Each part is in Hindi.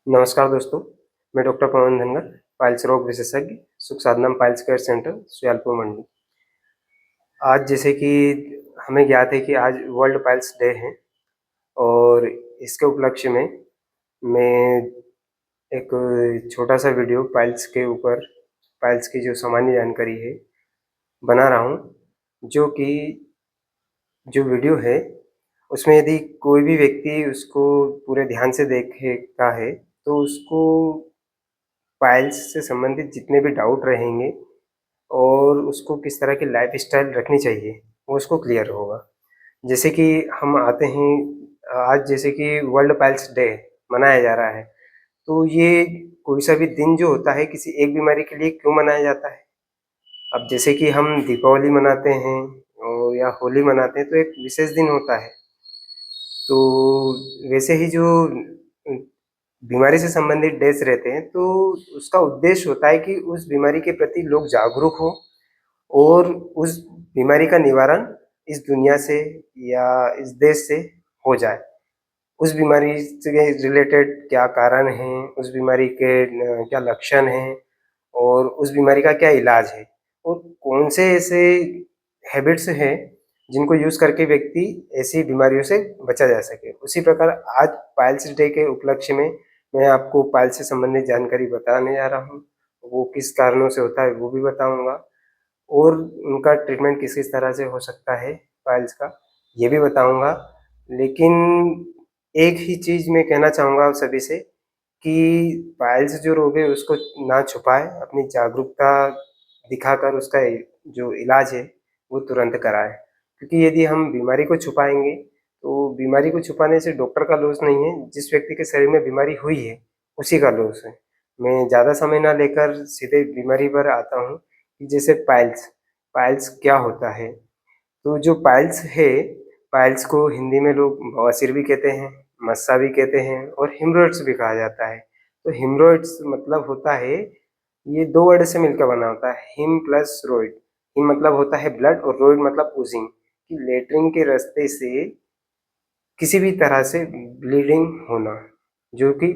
नमस्कार दोस्तों, मैं डॉक्टर पवन धनगर, पाइल्स रोग विशेषज्ञ, सुख साधना पाइल्स केयर सेंटर, सुजालपुर मंडी। आज जैसे कि हमें ज्ञात है कि आज वर्ल्ड पाइल्स डे है और इसके उपलक्ष्य में मैं एक छोटा-सा वीडियो पाइल्स के ऊपर, पाइल्स की जो सामान्य जानकारी है, बना रहा हूँ, जो कि जो वीडियो है, उसमें यदि कोई भी व्यक्ति उसको पूरे ध्यान से देखेगा है, तो उसको पाइल्स से संबंधित जितने भी डाउट रहेंगे और उसको किस तरह की लाइफ़स्टाइल रखनी चाहिए, वो उसको क्लियर होगा। जैसे कि हम आते हैं आज जैसे कि वर्ल्ड पाइल्स डे मनाया जा रहा है, तो ये कोई सा भी दिन जो होता है किसी एक बीमारी के लिए क्यों मनाया जाता है? अब जैसे कि हम दीपावली मनाते हैं या होली मनाते हैं तो एक विशेष दिन होता है। तो वैसे ही जो बीमारी से संबंधित डेज़ रहते हैं, तो उसका उद्देश्य होता है कि उस बीमारी के प्रति लोग जागरूक हों और उस बीमारी का निवारण इस दुनिया से या इस देश से हो जाए। उस बीमारी से रिलेटेड क्या कारण हैं, उस बीमारी के क्या लक्षण हैं और उस बीमारी का क्या इलाज है और कौन से ऐसे हैबिट्स हैं जिनको यूज़ करके व्यक्ति ऐसी बीमारियों से बचा जा सके। उसी प्रकार आज पाइल्स डे के उपलक्ष्य में मैं आपको पाइल्स से संबंधित जानकारी बताने जा रहा हूँ। वो किस कारणों से होता है वो भी बताऊँगा और उनका ट्रीटमेंट किस-किस तरह से हो सकता है पाइल्स का, ये भी बताऊँगा। लेकिन एक ही चीज़ मैं कहना चाहूँगा आप सभी से कि पाइल्स जो रोग है उसको ना छुपाएँ, अपनी जागरूकता दिखाकर उसका जो इलाज है वो तुरंत कराएँ। क्योंकि यदि हम बीमारी को छुपाएँगे, तो बीमारी को छुपाने से डॉक्टर का लॉस नहीं है, जिस व्यक्ति के शरीर में बीमारी हुई है, उसी का लॉस है। मैं ज़्यादा समय ना लेकर सीधे बीमारी पर आता हूँ कि जैसे पाइल्स, पाइल्स क्या होता है? तो जो पाइल्स है, पाइल्स को हिंदी में लोग बवासीर भी कहते हैं, मस्सा भी कहते हैं और हेमरोइड्स भी कहा जाता है। तो हेमरोइड्स मतलब होता है, ये 2 वर्ड से मिलकर बना होता है, हिम प्लस रोइड। हिम मतलब होता है ब्लड और रोइड मतलब ओज़िंग, कि लैट्रिन के रास्ते से किसी भी तरह से ब्लीडिंग होना, जो कि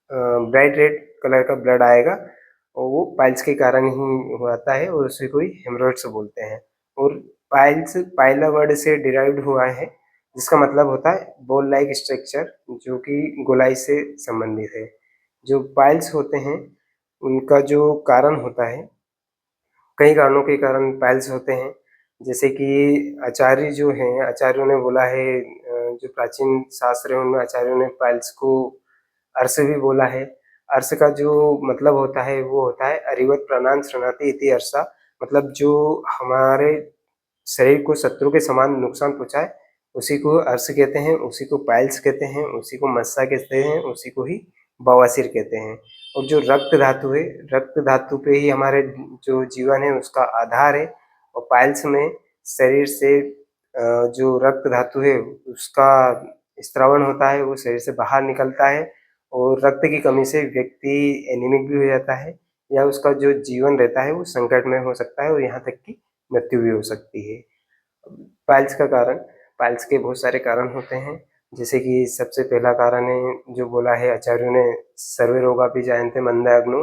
ब्राइट रेड कलर का ब्लड आएगा और वो पाइल्स के कारण ही होता है और उसी को ही हेमरोइड्स बोलते हैं। और पाइल्स पाइला वर्ड से डिराइव्ड हुआ है, जिसका मतलब होता है बॉल लाइक स्ट्रक्चर, जो कि गोलाई से संबंधित है। जो पाइल्स होते हैं, उनका जो कारण होता है, कई कारणों के कारण पाइल्स होते हैं। जैसे कि आचार्य जो हैं, आचार्यों ने बोला है, जो प्राचीन शास्त्र है उनमें आचार्यों ने पाइल्स को अर्श भी बोला है। अर्श का जो मतलब होता है वो होता है अरिवत प्राणान शृणाति इति अर्षा, मतलब जो हमारे शरीर को शत्रु के समान नुकसान पहुँचाए, उसी को अर्श कहते हैं, उसी को पाइल्स कहते हैं, उसी को मस्सा कहते हैं, उसी को ही बवासीर कहते हैं। और जो रक्त धातु है, रक्त धातु पे ही हमारे जो जीवन है उसका आधार है और पाइल्स में शरीर से जो रक्त धातु है उसका स्त्रावण होता है, वो शरीर से बाहर निकलता है और रक्त की कमी से व्यक्ति एनीमिक भी हो जाता है या उसका जो जीवन रहता है वो संकट में हो सकता है और यहाँ तक कि मृत्यु भी हो सकती है। पाइल्स का कारण, पाइल्स के बहुत सारे कारण होते हैं, जैसे कि सबसे पहला कारण है जो बोला है आचार्यों ने, सर्वे रोगापि जायन्ते मंदाग्नौ,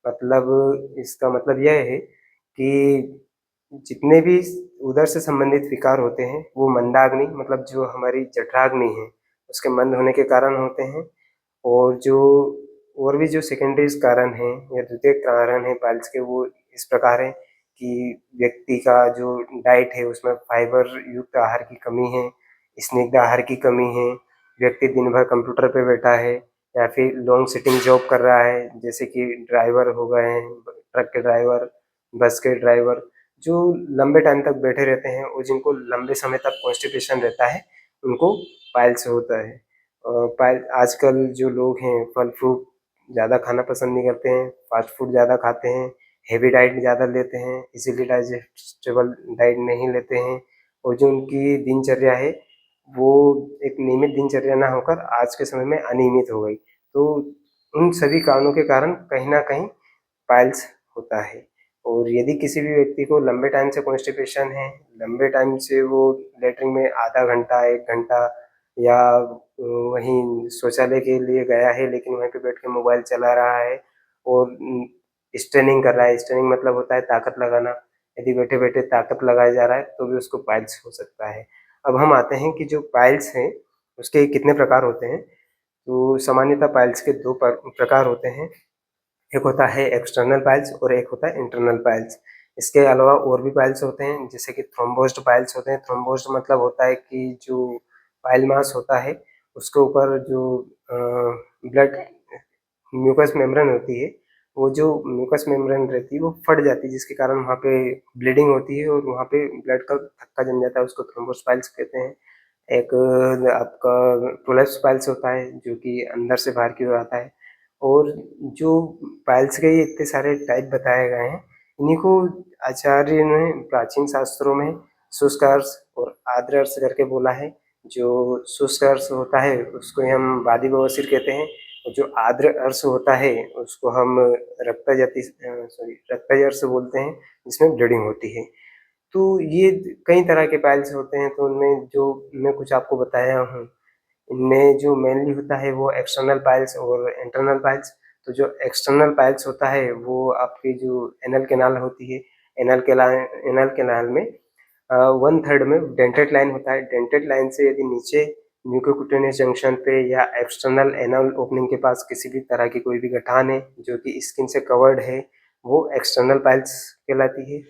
मतलब इसका मतलब यह है कि जितने भी उदर से संबंधित विकार होते हैं वो मंदाग्नि मतलब जो हमारी जठराग्नि है उसके मंद होने के कारण होते हैं। और जो और भी जो सेकेंडरी कारण हैं या द्वितीयक कारण हैं पाइल्स के, वो इस प्रकार हैं कि व्यक्ति का जो डाइट है उसमें फाइबर युक्त आहार की कमी है, स्निग्ध आहार की कमी है, व्यक्ति दिन भर कंप्यूटर पे बैठा है या फिर लॉन्ग सिटिंग जॉब कर रहा है, जैसे कि ड्राइवर हो गए हैं, ट्रक के ड्राइवर, बस के ड्राइवर, जो लंबे टाइम तक बैठे रहते हैं और जिनको लंबे समय तक कॉन्स्टिपेशन रहता है, उनको पाइल्स होता है। पाइल आजकल जो लोग हैं फल-फ्रूट ज़्यादा खाना पसंद नहीं करते हैं, फ़ास्ट फूड ज़्यादा खाते हैं, हेवी डाइट ज़्यादा लेते हैं, इज़िली डाइजेस्टेबल डाइट नहीं लेते हैं और जो उनकी दिनचर्या है, वो एक नियमित दिनचर्या ना होकर आज के समय में अनियमित हो गई। तो उन सभी कारणों के कारण कहीं न कहीं पाइल्स होता है। और यदि किसी भी व्यक्ति को लंबे टाइम से कॉन्स्टिपेशन है, लंबे टाइम से वो लैट्रिन में आधा घंटा, 1 घंटा या वहीं शौचालय के लिए गया है लेकिन वहीं पे बैठ के मोबाइल चला रहा है और स्ट्रेनिंग कर रहा है। स्ट्रेनिंग मतलब होता है ताकत लगाना। यदि बैठे-बैठे ताकत लगाया जा रहा है तो भी उसको पाइल्स हो सकता है। अब हम आते हैं कि जो पाइल्स हैं उसके कितने प्रकार होते हैं। तो सामान्यतः पाइल्स के 2 प्रकार होते हैं। एक होता है एक्सटर्नल पाइल्स और एक होता है इंटरनल पाइल्स। इसके अलावा और भी पाइल्स होते हैं जैसे कि थ्रोम्बोज्ड पाइल्स होते हैं। थ्रोम्बोज्ड मतलब होता है कि जो पाइल मास होता है उसके ऊपर जो ब्लड म्यूकस मेम्ब्रेन होती है, वो जो म्यूकस मेम्ब्रेन रहती है वो फट जाती है जिसके कारण वहाँ पे ब्लीडिंग होती है और वहाँ पे ब्लड का थक्का जम जाता है, उसको थ्रोम्बोस पाइल्स कहते हैं। एक आपका प्रोलेप्स पाइल्स होता है जो कि अंदर से बाहर की ओर आता है। और जो पाइल्स के इतने सारे टाइप बताए गए हैं, इन्हीं को आचार्य ने प्राचीन शास्त्रों में शुष्क अर्श और आर्द्र अर्श करके बोला है। जो शुष्क अर्श होता है उसको ही हम वादी बवासीर कहते हैं और जो आर्द्र अर्श होता है उसको हम रक्तज अर्श बोलते हैं जिसमें ब्लीडिंग होती है। तो ये कई तरह के पाइल्स होते हैं, तो उनमें जो मैं कुछ आपको बताया हूँ, इनमें जो मेनली होता है वो एक्सटर्नल पाइल्स और इंटरनल पाइल्स। तो जो एक्सटर्नल पाइल्स होता है वो आपकी जो एनल कैनाल होती है, एनल कैनाल में 1/3 में डेंटेड लाइन होता है। डेंटेड लाइन से यदि नीचे म्यूकोक्यूटेनियस जंक्शन पे या एक्सटर्नल एनल ओपनिंग के पास किसी भी तरह की कोई भी गठान है जो कि स्किन से कवर्ड है, वो एक्सटर्नल पाइल्स कहलाती है।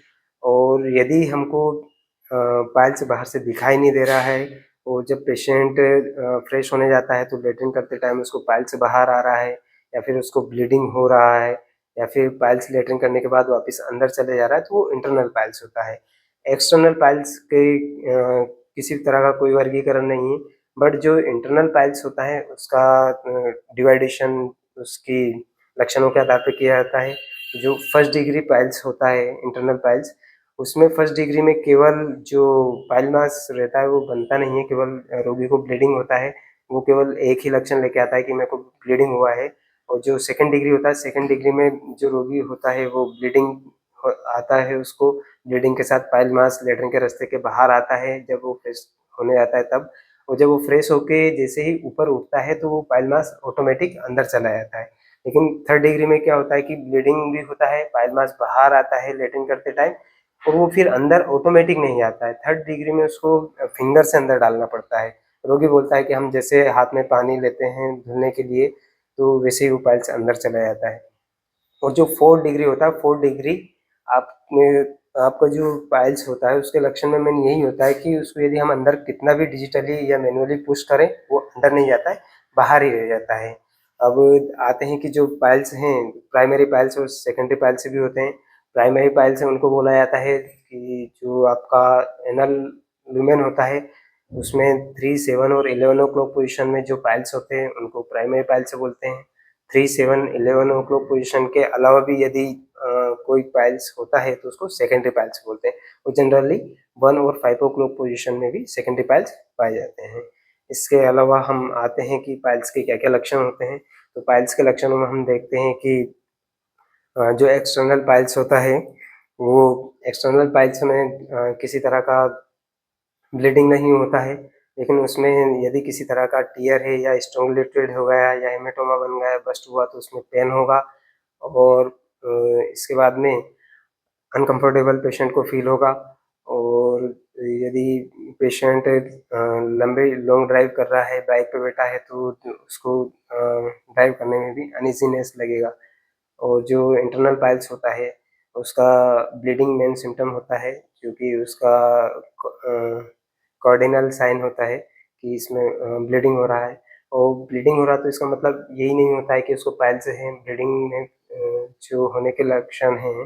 और यदि हमको पाइल्स बाहर से दिखाई नहीं दे रहा है और जब पेशेंट फ्रेश होने जाता है तो लैट्रिन करते टाइम उसको पाइल्स बाहर आ रहा है या फिर उसको ब्लीडिंग हो रहा है या फिर पाइल्स लैट्रिन करने के बाद वापस अंदर चले जा रहा है, तो वो इंटरनल पाइल्स होता है। एक्सटर्नल पाइल्स के किसी तरह का कोई वर्गीकरण नहीं है, बट जो इंटरनल पाइल्स होता है उसका डिवाइडेशन उसकी लक्षणों के आधार पर किया जाता है। जो फर्स्ट डिग्री पाइल्स होता है इंटरनल पाइल्स, उसमें फर्स्ट डिग्री में केवल जो पाइल मास रहता है वो बनता नहीं है, केवल रोगी को ब्लीडिंग होता है। वो केवल एक ही लक्षण लेके आता है कि मेरे को ब्लीडिंग हुआ है। और जो सेकंड डिग्री होता है, सेकंड डिग्री में जो रोगी होता है वो ब्लीडिंग आता है, उसको ब्लीडिंग के साथ पाइल मास लैट्रिन के रास्ते के बाहर आता है जब वो फ्रेश होने जाता है तब। और जब वो फ्रेश होके जैसे ही ऊपर उठता है तो वो पाइल मास ऑटोमेटिक अंदर चला जाता है। लेकिन थर्ड डिग्री में क्या होता है कि ब्लीडिंग भी होता है, पाइल मास बाहर आता है लैट्रिन करते टाइम और वो फिर अंदर ऑटोमेटिक नहीं आता है। थर्ड डिग्री में उसको फिंगर से अंदर डालना पड़ता है। रोगी बोलता है कि हम जैसे हाथ में पानी लेते हैं धुलने के लिए, तो वैसे ही वो पाइल्स अंदर चला जाता है। और जो फोर्थ डिग्री होता है, फोर्थ डिग्री आपने आपका जो पाइल्स होता है उसके लक्षण में मेन यही होता है कि उसको यदि हम अंदर कितना भी डिजिटली या मैनुअली पुश करें वो अंदर नहीं जाता है, बाहर ही रह जाता है। अब आते हैं कि जो पाइल्स हैं प्राइमरी पाइल्स और सेकेंडरी पाइल्स भी होते हैं। प्राइमरी पाइल्स है उनको बोला जाता है कि जो आपका एनल लुमेन होता है उसमें 3, 7 और 11 ओ क्लॉक पोजिशन में जो पाइल्स होते हैं उनको प्राइमरी पाइल्स बोलते हैं। 3, 7, 11 ओ क्लॉक पोजिशन के अलावा भी यदि कोई पाइल्स होता है तो उसको सेकेंडरी पाइल्स बोलते हैं। और जनरली 1 और 5 ओ क्लॉक पोजिशन में भी सेकेंडरी पाइल्स पाए जाते हैं। इसके अलावा हम आते हैं कि पाइल्स के क्या क्या लक्षण होते हैं। तो पाइल्स के लक्षणों में हम देखते हैं कि जो एक्सटर्नल पाइल्स होता है वो एक्सटर्नल पाइल्स में किसी तरह का ब्लीडिंग नहीं होता है, लेकिन उसमें यदि किसी तरह का टियर है या स्ट्रॉन्गुलेटेड हो गया या हेमेटोमा बन गया, बस्ट हुआ तो उसमें पेन होगा। और इसके बाद में अनकम्फर्टेबल पेशेंट को फ़ील होगा। और यदि पेशेंट लंबे लॉन्ग ड्राइव कर रहा है, बाइक पे बैठा है तो उसको ड्राइव करने में भी अनईज़ीनेस लगेगा। और जो इंटरनल पाइल्स होता है उसका ब्लीडिंग मेन सिम्पटम होता है, क्योंकि उसका कार्डिनल साइन होता है कि इसमें ब्लीडिंग हो रहा है। और ब्लीडिंग हो रहा है तो इसका मतलब यही नहीं होता है कि उसको पाइल्स है। ब्लीडिंग में जो होने के लक्षण हैं,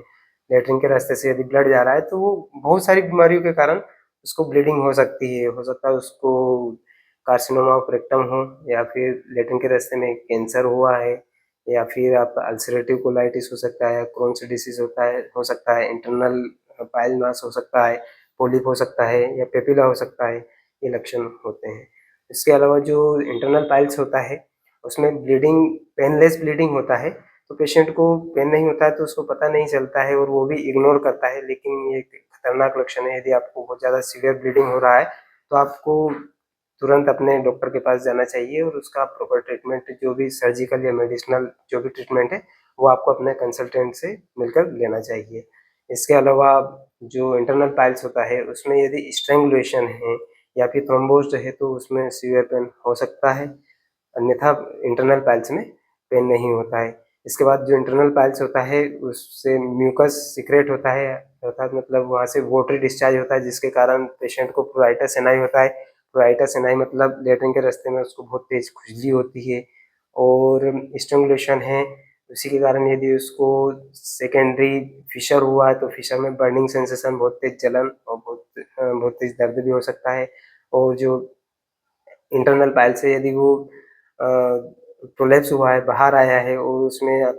लैट्रिन के रास्ते से यदि ब्लड जा रहा है तो वो बहुत सारी बीमारियों के कारण उसको ब्लीडिंग हो सकती है। हो सकता है उसको कार्सिनोमा ऑफ रेक्टम हो या फिर लैट्रिन के रास्ते में कैंसर हुआ है या फिर आपका अल्सरेटिव कोलाइटिस हो सकता है, क्रोन्स डिसीज़ होता है हो सकता है, इंटरनल पाइल मास हो सकता है, पॉलिप हो सकता है या पेपिला हो सकता है, ये लक्षण होते हैं। इसके अलावा जो इंटरनल पाइल्स होता है उसमें ब्लीडिंग पेनलेस ब्लीडिंग होता है, तो पेशेंट को पेन नहीं होता है तो उसको पता नहीं चलता है और वो भी इग्नोर करता है। लेकिन ये एक खतरनाक लक्षण है। यदि आपको बहुत ज़्यादा सीवियर ब्लीडिंग हो रहा है तो आपको तुरंत अपने डॉक्टर के पास जाना चाहिए और उसका प्रॉपर ट्रीटमेंट, जो भी सर्जिकल या मेडिसिनल जो भी ट्रीटमेंट है, वो आपको अपने कंसल्टेंट से मिलकर लेना चाहिए। इसके अलावा जो इंटरनल पाइल्स होता है, उसमें यदि स्ट्रैंगुलेशन है या फिर थ्रोम्बोज़्ड है, तो उसमें सीवियर पेन हो सकता है, अन्यथा इंटरनल पाइल्स में पेन नहीं होता है। इसके बाद जो इंटरनल पाइल्स होता है, उससे म्यूकस सीक्रेट होता है, अर्थात मतलब वहाँ से वाटरी डिस्चार्ज होता है, जिसके कारण पेशेंट को प्रूराइटस एनाई होता है। प्रूराइटस एनाई मतलब लैट्रिन के रास्ते में उसको बहुत तेज़ खुजली होती है। और स्ट्रैंगुलेशन है, उसी के कारण यदि उसको सेकेंडरी फिशर हुआ है, तो फिशर में बर्निंग सेंसेशन, बहुत तेज़ जलन और बहुत तेज़ दर्द भी हो सकता है। और जो इंटरनल पाइल से यदि वो प्रोलैप्स हुआ है, बाहर आया है और उसमें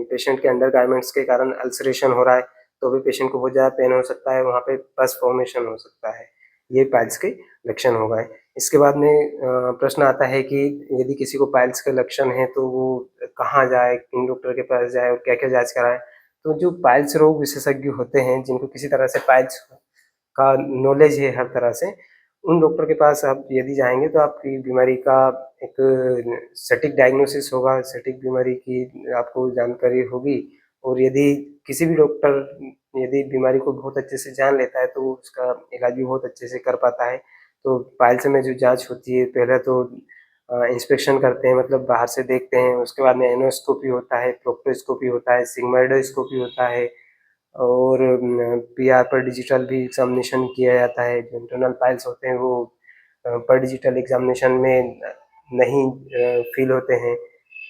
पेशेंट के अंडरगारमेंट्स के कारण अल्सरेशन हो रहा है, तो भी पेशेंट को बहुत ज़्यादा पेन हो सकता है, वहाँ पे पस फॉर्मेशन हो सकता है। ये पाइल्स के लक्षण हो गए। इसके बाद में प्रश्न आता है कि यदि किसी को पाइल्स के लक्षण हैं, तो वो कहाँ जाए, किन डॉक्टर के पास जाए और क्या-क्या जाँच कराएँ? तो जो पाइल्स रोग विशेषज्ञ होते हैं, जिनको किसी तरह से पाइल्स का नॉलेज है हर तरह से, उन डॉक्टर के पास आप यदि जाएँगे तो आपकी बीमारी का एक सटीक डायग्नोसिस होगा, सटीक बीमारी की आपको जानकारी होगी। और यदि किसी भी डॉक्टर यदि बीमारी को बहुत अच्छे से जान लेता है, तो वो उसका इलाज भी बहुत अच्छे से कर पाता है। तो पाइल्स में जो जाँच होती है, पहले तो इंस्पेक्शन करते हैं, मतलब बाहर से देखते हैं, उसके बाद में एंडोस्कोपी होता है, प्रोक्टोस्कोपी होता है, सिग्मोइडोस्कोपी होता है। और पीआर पर डिजिटल भी एग्ज़ामिनेशन किया जाता है। जो इंटरनल फाइल्स होते हैं, वो पर डिजिटल एग्ज़ामिनेशन में नहीं फ़ील होते हैं।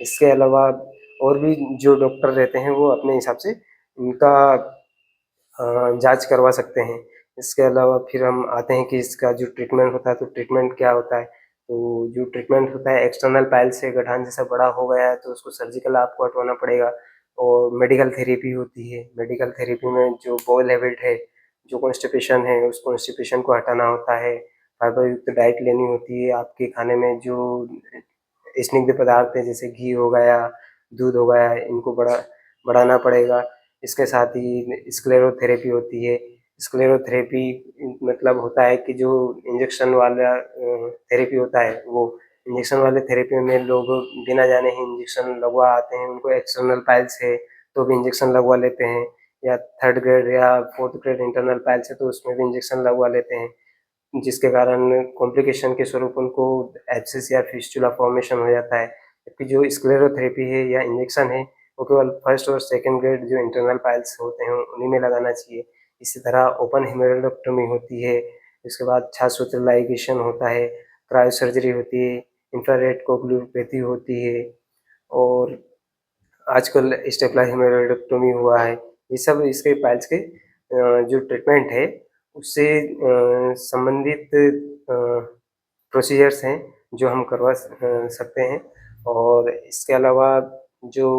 इसके अलावा और भी जो डॉक्टर रहते हैं, वो अपने हिसाब से उनका जाँच करवा सकते हैं। इसके अलावा फिर हम आते हैं कि इसका जो ट्रीटमेंट होता है, तो ट्रीटमेंट क्या होता है? तो जो ट्रीटमेंट होता है, एक्सटर्नल पाइल से गठान जैसा बड़ा हो गया है, तो उसको सर्जिकल आपको हटवाना पड़ेगा। और मेडिकल थेरेपी होती है। मेडिकल थेरेपी में जो बॉल हैबिट है, जो कॉन्स्टिपेशन है, उस कॉन्स्टिपेशन को हटाना होता है। फाइबर युक्त डाइट लेनी होती है। आपके खाने में जो स्निग्ध पदार्थ हैं, जैसे घी हो गया, दूध हो गया, इनको बढ़ाना पड़ेगा। इसके साथ ही स्क्लेरोथेरेपी होती है। स्क्लेरोथेरेपी मतलब होता है कि जो इंजेक्शन वाला थेरेपी होता है, वो इंजेक्शन वाले थेरेपी में लोग बिना जाने ही इंजेक्शन लगवा आते हैं। उनको एक्सटर्नल पाइल्स है, तो भी इंजेक्शन लगवा लेते हैं, या थर्ड ग्रेड या फोर्थ ग्रेड इंटरनल पाइल्स है, तो उसमें भी इंजेक्शन लगवा लेते हैं, जिसके कारण कॉम्प्लिकेशन के स्वरूप उनको एब्सेस या फिस्टुला फॉर्मेशन हो जाता है। जबकि जो स्क्लेरोथेरेपी है या इंजेक्शन है, वो केवल फर्स्ट और सेकंड ग्रेड जो इंटरनल पाइल्स होते हैं, उन्हीं में लगाना चाहिए। इसी तरह ओपन हेमोरेक्टोमी होती है। इसके बाद छाछसूत्र लाइगेशन होता है, क्रायोसर्जरी होती है, इंफ्रारेड कोगुलोपैथी होती है, और आजकल स्टेपलाइज हेमेरोइडेक्टोमी हुआ है। ये सब इसके पाइल्स के जो ट्रीटमेंट है, उससे संबंधित प्रोसीजर्स हैं, जो हम करवा सकते हैं। और इसके अलावा जो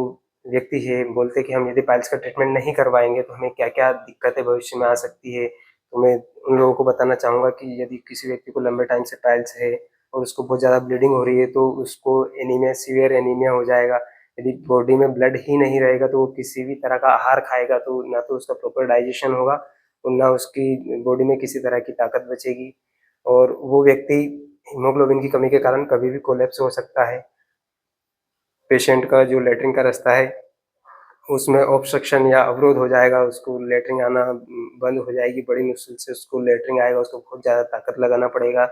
व्यक्ति है, बोलते हैं कि हम यदि पाइल्स का ट्रीटमेंट नहीं करवाएँगे, तो हमें क्या-क्या दिक्कतें भविष्य में आ सकती है। तो मैं उन लोगों को बताना चाहूँगा कि यदि किसी व्यक्ति को लंबे टाइम से पाइल्स है और उसको बहुत ज़्यादा ब्लीडिंग हो रही है, तो उसको एनीमिया, सीवियर एनीमिया हो जाएगा। यदि बॉडी में ब्लड ही नहीं रहेगा, तो वो किसी भी तरह का आहार खाएगा, तो ना तो उसका प्रॉपर डाइजेशन होगा और ना उसकी बॉडी में किसी तरह की ताकत बचेगी, और वो व्यक्ति हीमोग्लोबिन की कमी के कारण कभी भी कोलैप्स हो सकता है। पेशेंट का जो लैट्रिन का रास्ता है, उसमें ऑब्स्ट्रक्शन या अवरोध हो जाएगा, उसको लैट्रिन आना बंद हो जाएगी, बड़ी मुश्किल से उसको लैट्रिन आएगा, उसको बहुत ज़्यादा ताकत लगाना पड़ेगा।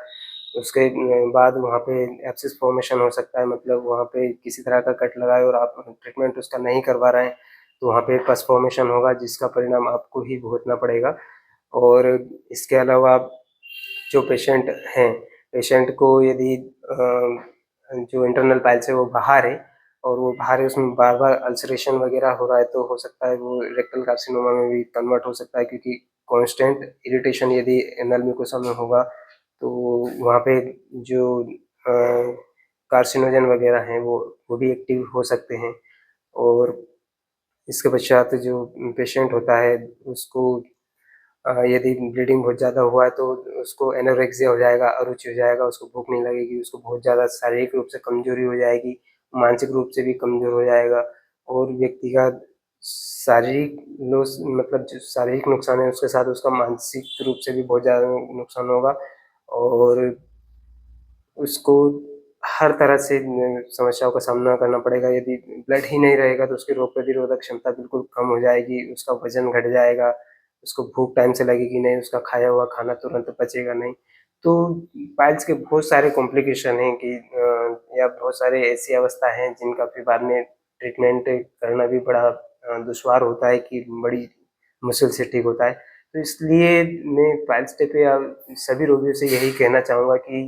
उसके बाद वहाँ पे एब्सेस फॉर्मेशन हो सकता है, मतलब वहाँ पे किसी तरह का कट लगा है और आप ट्रीटमेंट उसका नहीं करवा रहे हैं, तो वहाँ पे पस फॉर्मेशन होगा, जिसका परिणाम आपको ही भुगतना पड़ेगा। और इसके अलावा जो पेशेंट हैं, पेशेंट को यदि जो इंटरनल पाइल्स है वो बाहर है, और वो बाहर है, उसमें बार-बार अल्सरेशन वगैरह हो रहा है, तो हो सकता है वो रेक्टल कार्सिनोमा में भी कन्वर्ट हो सकता है, क्योंकि कांस्टेंट इरिटेशन यदि एनल म्यूकोसा में होगा, तो वहाँ पे जो कार्सिनोजन वगैरह हैं, वो भी एक्टिव हो सकते हैं। और इसके पश्चात जो पेशेंट होता है, उसको यदि ब्लीडिंग बहुत ज़्यादा हुआ है, तो उसको एनोरेक्सिया हो जाएगा, अरुचि हो जाएगा, उसको भूख नहीं लगेगी, उसको बहुत ज़्यादा शारीरिक रूप से कमज़ोरी हो जाएगी, मानसिक रूप से भी कमज़ोर हो जाएगा, और व्यक्ति का शारीरिक लॉस, मतलब जो शारीरिक नुकसान है, उसके साथ उसका मानसिक रूप से भी बहुत ज़्यादा नुकसान होगा। और उसको हर तरह से समस्याओं का सामना करना पड़ेगा। यदि ब्लड ही नहीं रहेगा तो उसकी रोग प्रतिरोधक क्षमता बिल्कुल कम हो जाएगी, उसका वज़न घट जाएगा, उसको भूख टाइम से लगेगी नहीं, उसका खाया हुआ खाना तुरंत पचेगा नहीं। तो पाइल्स के बहुत सारे कॉम्प्लिकेशन हैं कि या बहुत सारे ऐसी अवस्था हैं जिनका फिर बाद में ट्रीटमेंट करना भी बड़ा दुश्वार होता है कि बड़ी मुश्किल से ठीक होता है। तो इसलिए मैं पाइल्स डे पे सभी रोगियों से यही कहना चाहूँगा कि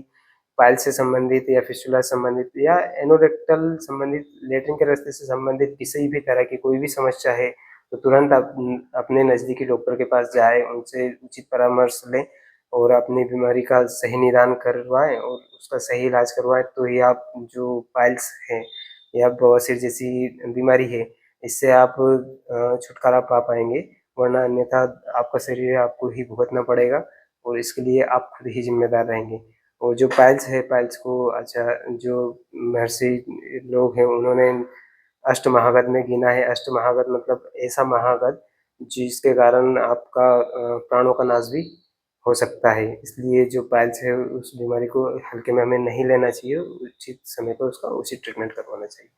पाइल्स से संबंधित या फिस्टुला से संबंधित या एनोरेक्टल संबंधित लैट्रिन के रास्ते से संबंधित किसी भी तरह की कोई भी समस्या है, तो तुरंत आप अपने नज़दीकी डॉक्टर के पास जाएँ, उनसे उचित परामर्श लें और अपनी बीमारी का सही निदान करवाएँ और उसका सही इलाज करवाएँ, तो ही आप जो पाइल्स है या बवासीर जैसी बीमारी है, इससे आप छुटकारा पा पाएँगे, वरना अन्यथा आपका शरीर आपको ही भुगतना पड़ेगा और इसके लिए आप खुद ही ज़िम्मेदार रहेंगे। और जो पाइल्स है, पाइल्स को अच्छा जो महर्षि लोग हैं, उन्होंने अष्टमहागध में गिना है। अष्टमहागध मतलब ऐसा महागध जिसके कारण आपका प्राणों का नाश भी हो सकता है। इसलिए जो पाइल्स है, उस बीमारी को हल्के में हमें नहीं लेना चाहिए, उचित समय पर उसका उचित ट्रीटमेंट करवाना चाहिए।